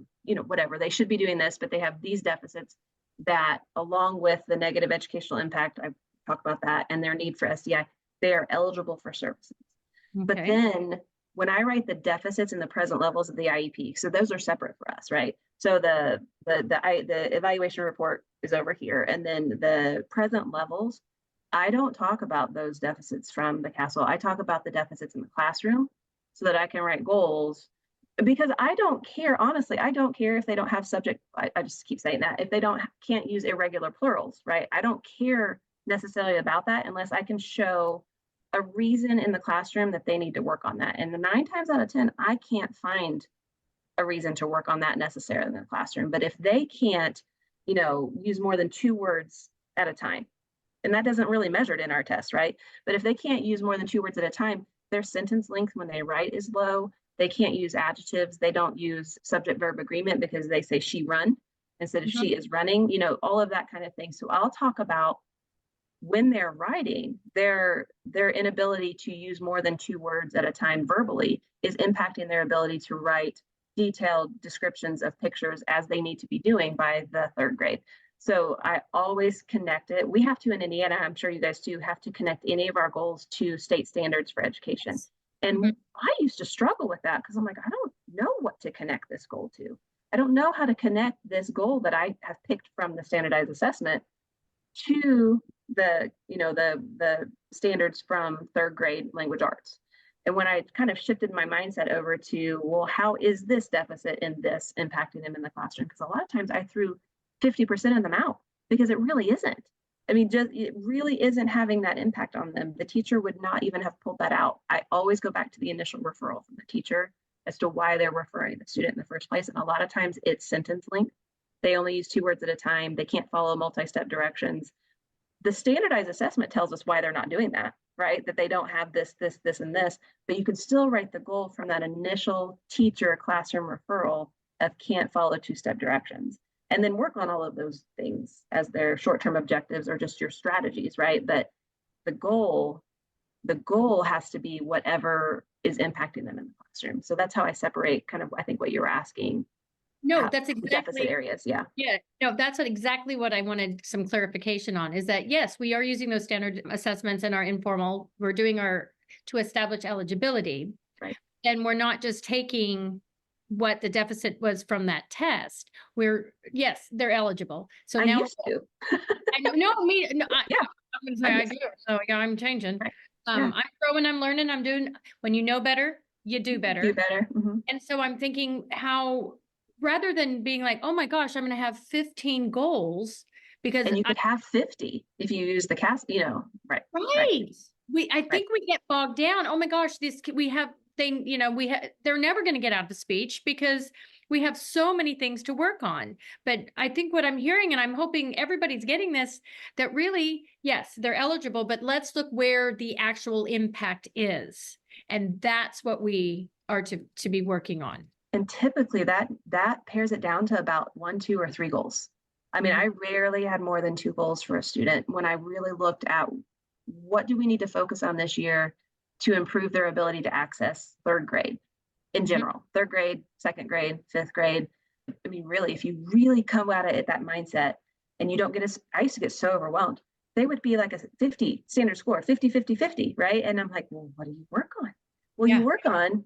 whatever, they should be doing this, but they have these deficits. that, along with the negative educational impact, I've talked about that, and their need for SDI, they are eligible for services. But Okay. then when I write the deficits and the present levels of the IEP, so those are separate for us, right? So the evaluation report is over here, and then the present levels, I don't talk about those deficits from the castle. I talk about the deficits in the classroom so that I can write goals, because I don't care, honestly, I don't care if they don't have subject, I just keep saying that, if they can't use irregular plurals, right? I don't care necessarily about that unless I can show a reason in the classroom that they need to work on that. And 9 times out of 10, I can't find a reason to work on that necessarily in the classroom. But if they can't, use more than 2 words at a time, and that doesn't really measure it in our test, right? But if they can't use more than 2 words at a time, their sentence length when they write is low. They can't use adjectives. They don't use subject verb agreement because they say she run instead of she is running, all of that kind of thing. So I'll talk about when they're writing, their inability to use more than 2 words at a time verbally is impacting their ability to write detailed descriptions of pictures as they need to be doing by the 3rd grade. So I always connect it. We have to, in Indiana, I'm sure you guys too, have to connect any of our goals to state standards for education. And I used to struggle with that because I'm like, I don't know what to connect this goal to. I don't know how to connect this goal that I have picked from the standardized assessment to the standards from 3rd grade language arts. And when I kind of shifted my mindset over to, well, how is this deficit in this impacting them in the classroom? Because a lot of times I threw 50% of them out because it really isn't. I mean, it really isn't having that impact on them. The teacher would not even have pulled that out. I always go back to the initial referral from the teacher as to why they're referring the student in the first place. And a lot of times it's sentence length. They only use 2 words at a time. They can't follow multi-step directions. The standardized assessment tells us why they're not doing that, right? That they don't have this, and this, but you can still write the goal from that initial teacher classroom referral of can't follow 2-step directions, and then work on all of those things as their short-term objectives or just your strategies, right? But the goal has to be whatever is impacting them in the classroom. So that's how I separate kind of, I think, what you were asking. No, that's exactly deficit areas. Yeah. Yeah, no, that's exactly what I wanted some clarification on, is that yes, we are using those standard assessments in our informal. We're doing to establish eligibility. Right. And we're not just taking what the deficit was from that test. Yes, they're eligible. So now used to. I know, no, yeah. I'm gonna say I do. So yeah, I'm changing. Right. I'm growing, I'm learning, I'm doing. When you know better, you do better. Do better. And so I'm thinking how, rather than being like, oh my gosh, I'm going to have 15 goals, because and you could have 50 if you use the cast, right. I think we get bogged down. Oh my gosh, they're never going to get out of speech because we have so many things to work on. But I think what I'm hearing, and I'm hoping everybody's getting this, that really, yes, they're eligible, but let's look where the actual impact is. And that's what we are to be working on. And typically that pares it down to about 1, 2, or 3 goals. I mean, I rarely had more than 2 goals for a student when I really looked at what do we need to focus on this year to improve their ability to access 3rd grade in general, 3rd grade, 2nd grade, 5th grade. I mean, really, if you really come at it at that mindset and you don't I used to get so overwhelmed. They would be like a 50 standard score, 50, 50, 50, right? And I'm like, well, what do you work on? Well, you work on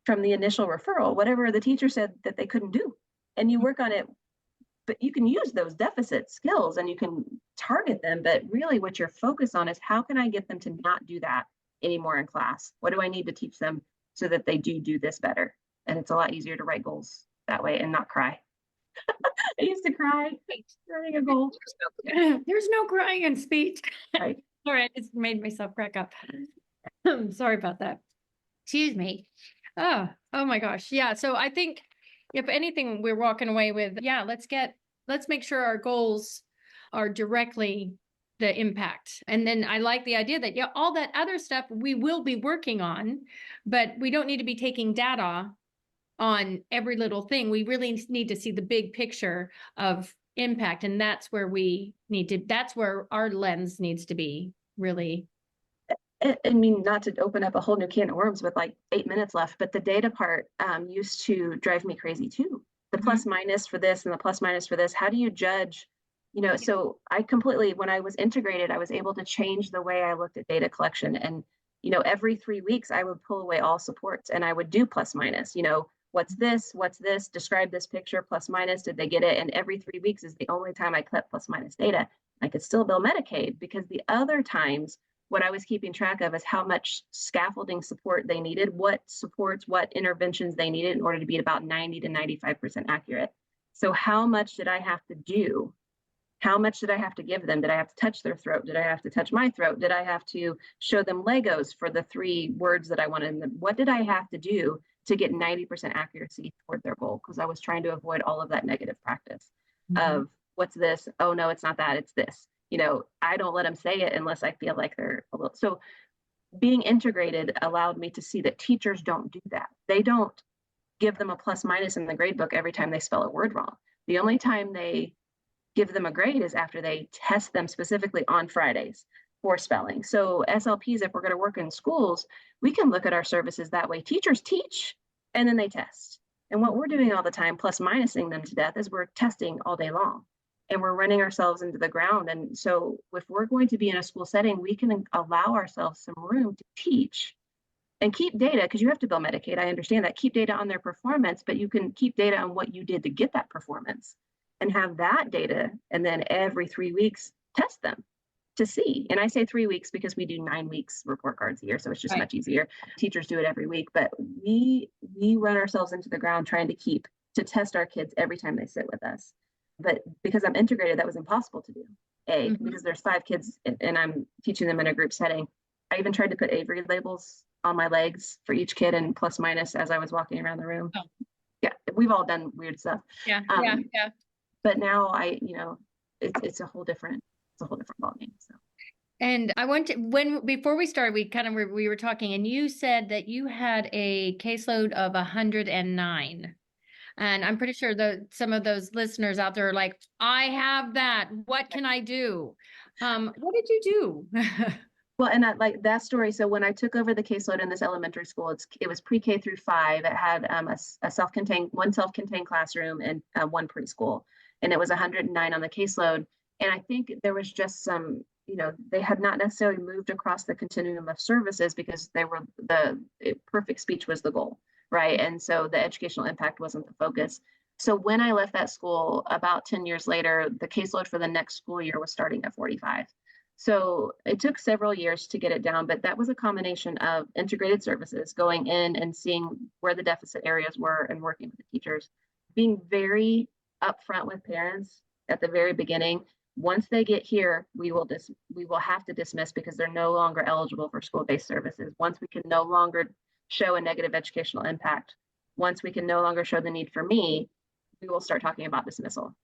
from the initial referral, whatever the teacher said that they couldn't do, and you work on it, but you can use those deficit skills and you can target them. But really what you're focused on is how can I get them to not do that anymore in class? What do I need to teach them so that they do this better? And it's a lot easier to write goals that way and not cry. I used to cry writing a goal. There's no crying in speech. Right. All right, it's made myself crack up. Sorry about that. Excuse me. Oh my gosh. Yeah. So I think if anything, we're walking away with, let's make sure our goals are directly the impact. And then I like the idea that, all that other stuff we will be working on, but we don't need to be taking data on every little thing. We really need to see the big picture of impact. And that's where that's where our lens needs to be really. I mean, not to open up a whole new can of worms with like 8 minutes left, but the data part used to drive me crazy too. The plus minus for this and the plus minus for this. How do you judge So I completely, when I was integrated, I was able to change the way I looked at data collection. And, every 3 weeks I would pull away all supports and I would do plus minus, what's this, describe this picture, plus minus, did they get it? And every 3 weeks is the only time I kept plus minus data. I could still bill Medicaid, because the other times what I was keeping track of is how much scaffolding support they needed, what supports, what interventions they needed in order to be about 90 to 95% accurate. So how much did I have to do? How much did I have to give them? Did I have to touch their throat? Did I have to touch my throat? Did I have to show them Legos for the 3 words that I wanted them? What did I have to do to get 90% accuracy toward their goal? Because I was trying to avoid all of that negative practice of what's this? Oh, no, it's not that, it's this. I don't let them say it unless I feel like they're a little. So being integrated allowed me to see that teachers don't do that. They don't give them a plus minus in the grade book every time they spell a word wrong. The only time they give them a grade is after they test them specifically on Fridays for spelling. So SLPs, if we're going to work in schools, we can look at our services that way. Teachers teach and then they test. And what we're doing all the time, plus minusing them to death, is we're testing all day long and we're running ourselves into the ground. And so if we're going to be in a school setting, we can allow ourselves some room to teach and keep data, because you have to bill Medicaid. I understand that. Keep data on their performance, but you can keep data on what you did to get that performance and have that data. And then every 3 weeks, test them to see. And I say 3 weeks because we do 9 weeks report cards a year. So it's just much easier. Teachers do it every week, but we run ourselves into the ground trying to test our kids every time they sit with us. But because I'm integrated, that was impossible to do. Because there's 5 kids and I'm teaching them in a group setting. I even tried to put Avery labels on my legs for each kid and plus minus as I was walking around the room. Yeah, we've all done weird stuff. Yeah. But now it's a whole different ballgame. So. And I want to, before we started, we were talking, and you said that you had a caseload of 109. And I'm pretty sure that some of those listeners out there are like, I have that. What can I do? What did you do? Well, and like that story. So when I took over the caseload in this elementary school, it was pre-K through 5. It had a self-contained classroom and 1 preschool. And it was 109 on the caseload. And I think there was just some, they had not necessarily moved across the continuum of services because perfect speech was the goal, right? And so the educational impact wasn't the focus. So when I left that school about 10 years later, the caseload for the next school year was starting at 45. So it took several years to get it down, but that was a combination of integrated services, going in and seeing where the deficit areas were and working with the teachers, being very upfront with parents at the very beginning. Once they get here, we will have to dismiss because they're no longer eligible for school-based services. Once we can no longer show a negative educational impact, once we can no longer show the need for me, we will start talking about dismissal.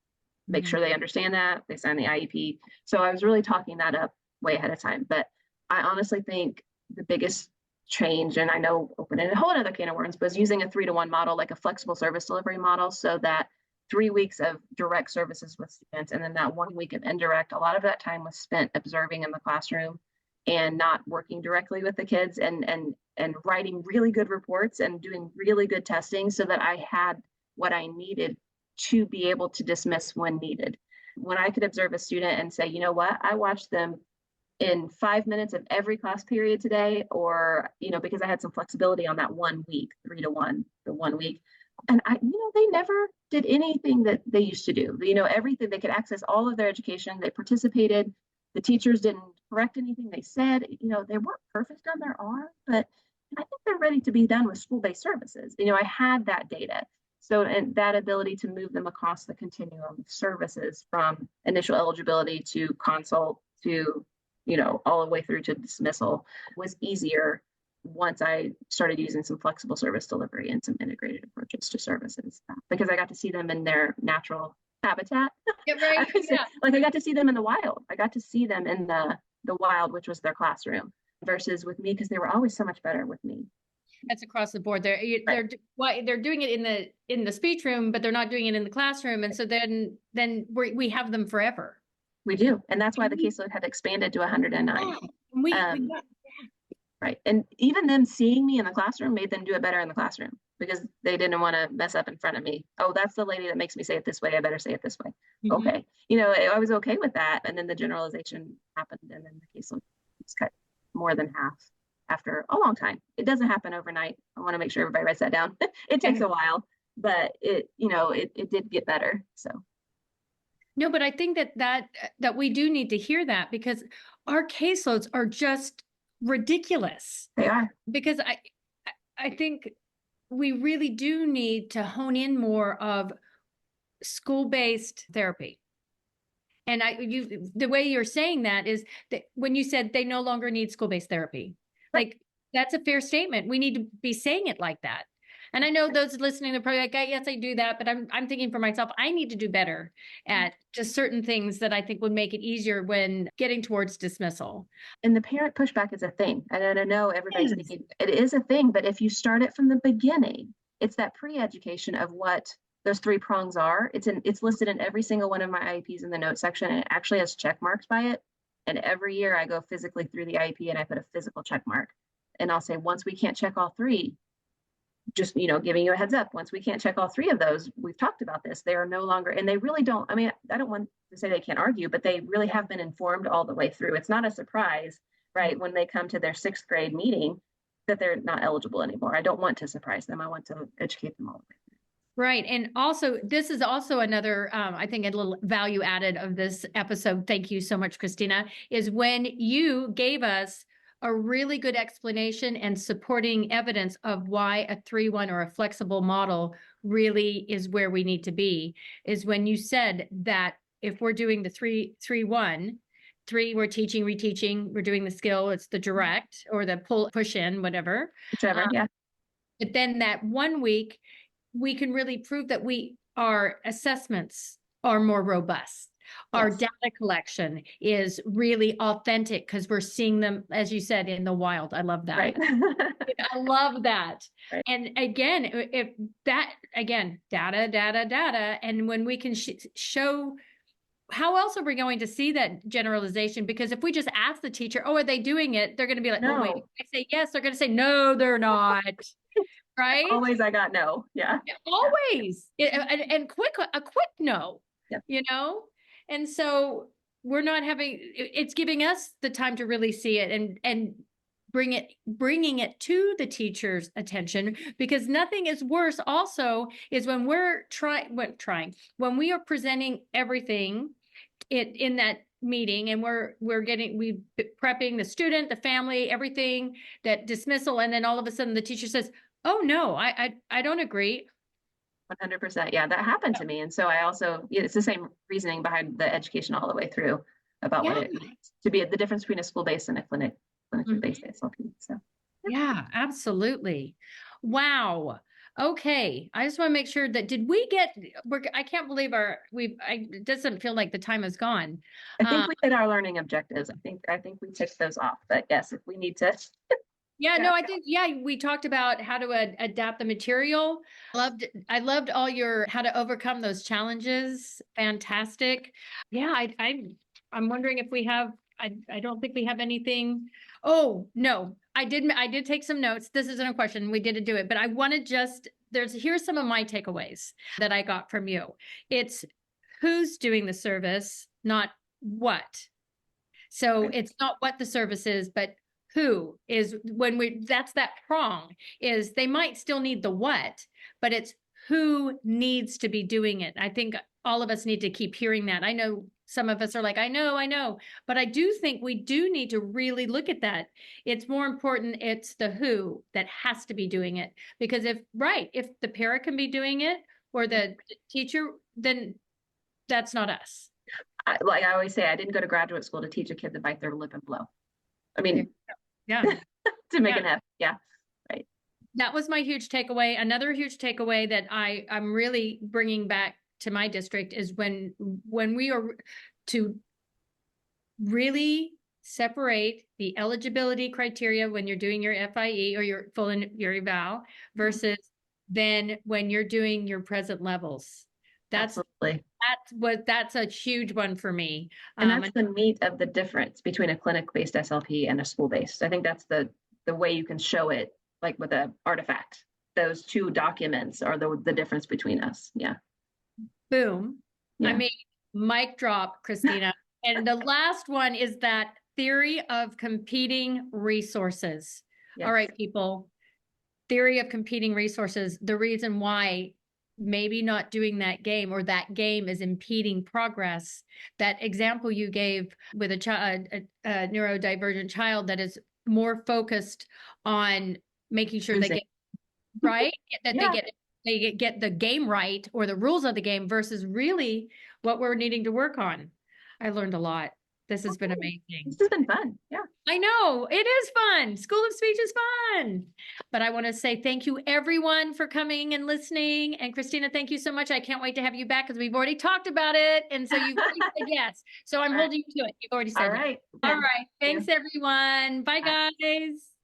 Make sure they understand that, they sign the IEP. So I was really talking that up way ahead of time. But I honestly think the biggest change, and I know opening a whole other can of worms, was using a 3-to-1 model, like a flexible service delivery model, so that 3 weeks of direct services with students, and then that 1 week of indirect, a lot of that time was spent observing in the classroom and not working directly with the kids, and writing really good reports and doing really good testing so that I had what I needed to be able to dismiss when needed. When I could observe a student and say, you know what, I watched them in 5 minutes of every class period today, or, because I had some flexibility on that 1 week, 3-to-1, the 1 week. And they never did anything that they used to do. Everything, they could access all of their education. They participated. The teachers didn't correct anything they said. They weren't perfect on their arm, but I think they're ready to be done with school-based services. I had that data. So, and that ability to move them across the continuum of services from initial eligibility to consult to, all the way through to dismissal was easier once I started using some flexible service delivery and some integrated approaches to services, because I got to see them in their natural habitat. Yeah, right. Like I got to see them in the wild. I got to see them in the wild, which was their classroom, versus with me, because they were always so much better with me. That's across the board. They're doing it in the speech room, but they're not doing it in the classroom. And so then we have them forever. We do, and that's why the caseload had expanded to 109. Right, and even them seeing me in the classroom made them do it better in the classroom because they didn't want to mess up in front of me. Oh, that's the lady that makes me say it this way. I better say it this way. okay. You know, I was okay with that. And then the generalization happened, and then the caseload was cut more than half after a long time. It doesn't happen overnight. I want to make sure everybody writes that down. It takes a while, but it did get better. So. No, but I think that we do need to hear that, because our caseloads are just ridiculous. They are. Because I think we really do need to hone in more of school-based therapy. And the way you're saying that is that when you said they no longer need school-based therapy, like that's a fair statement. We need to be saying it like that. And I know those listening are probably like, yes, I do that, but I'm thinking for myself, I need to do better at just certain things that I think would make it easier when getting towards dismissal. And the parent pushback is a thing. And I know everybody's thinking it is a thing, but if you start it from the beginning, it's that pre-education of what those 3 prongs are. It's listed in every single one of my IEPs in the notes section, and it actually has check marks by it. And every year I go physically through the IEP and I put a physical check mark. And I'll say, once we can't check all 3, just, giving you a heads up, once we can't check all 3 of those, we've talked about this, they are no longer, and they really don't, I mean, I don't want to say they can't argue, but they really have been informed all the way through. It's not a surprise, right, when they come to their 6th grade meeting that they're not eligible anymore. I don't want to surprise them. I want to educate them all the way through. Right. And also, this is also another, I think, a little value added of this episode. Thank you so much, Christina, is when you gave us a really good explanation and supporting evidence of why a 3-1 or a flexible model really is where we need to be, is when you said that if we're doing the 3-1, 3, we're teaching, reteaching, we're doing the skill, it's the direct or the push in, whatever. Whichever, yeah. But then that 1 week, we can really prove that our assessments are more robust. Our data collection is really authentic because we're seeing them, as you said, in the wild. I love that. Right. I love that. Right. And again, data. And when we can show, how else are we going to see that generalization? Because if we just ask the teacher, oh, are they doing it? They're going to be like, no. oh, wait. If I say yes, they're going to say, no, they're not. Right? Always I got no. Yeah. Always. And a quick no, yep. And so we're not it's giving us the time to really see it and bringing it to the teacher's attention, because nothing is worse also is when when we are presenting everything in that meeting and we're prepping the student, the family, everything, that dismissal. And then all of a sudden the teacher says, oh no, I don't agree. 100%. Yeah, that happened to me. And so I also, it's the same reasoning behind the education all the way through about what it means to be the difference between a school-based and a clinically based SLP. So yeah, absolutely. Wow. Okay. I just want to make sure that I can't believe it doesn't feel like the time has gone. I think we hit our learning objectives. I think we ticked those off, but yes, if we need to. Yeah, no, I think, we talked about how to adapt the material. I loved all how to overcome those challenges. Fantastic. Yeah, I'm wondering if we have, I don't think we have anything. Oh, no, I did take some notes. This isn't a question. We didn't do it, but I want to here's some of my takeaways that I got from you. It's who's doing the service, not what. So It's not what the service is, but who is, that's that prong, is they might still need the what, but it's who needs to be doing it. I think all of us need to keep hearing that. I know some of us are like, I know, but I do think we do need to really look at that. It's more important, it's the who that has to be doing it. Because if the parent can be doing it or the teacher, then that's not us. Like I always say, I didn't go to graduate school to teach a kid to bite their lip and blow. I mean, yeah, to make an F. Yeah, right. That was my huge takeaway. Another huge takeaway that I'm really bringing back to my district is when we are to really separate the eligibility criteria when you're doing your FIE or your eval versus then when you're doing your present levels. Absolutely. That's a huge one for me. And that's the meat of the difference between a clinic-based SLP and a school-based. I think that's the way you can show it, like with an artifact. Those 2 documents are the difference between us. Yeah. Boom. Yeah. I mean, Mic drop, Christina. And the last one is that theory of competing resources. Yes. All right, people. Theory of competing resources. The reason why maybe not doing that game or that game is impeding progress. That example you gave with a child, a neurodivergent child that is more focused on making sure they get right, that they get the game right or the rules of the game versus really what we're needing to work on. I learned a lot. This has been amazing. This has been fun. Yeah. I know it is fun. School of Speech is fun. But I want to say thank you everyone for coming and listening. And Christina, thank you so much. I can't wait to have you back because we've already talked about it. And so you've already said yes. So I'm holding you to it. You've already said All right. All right. Thanks everyone. Bye guys.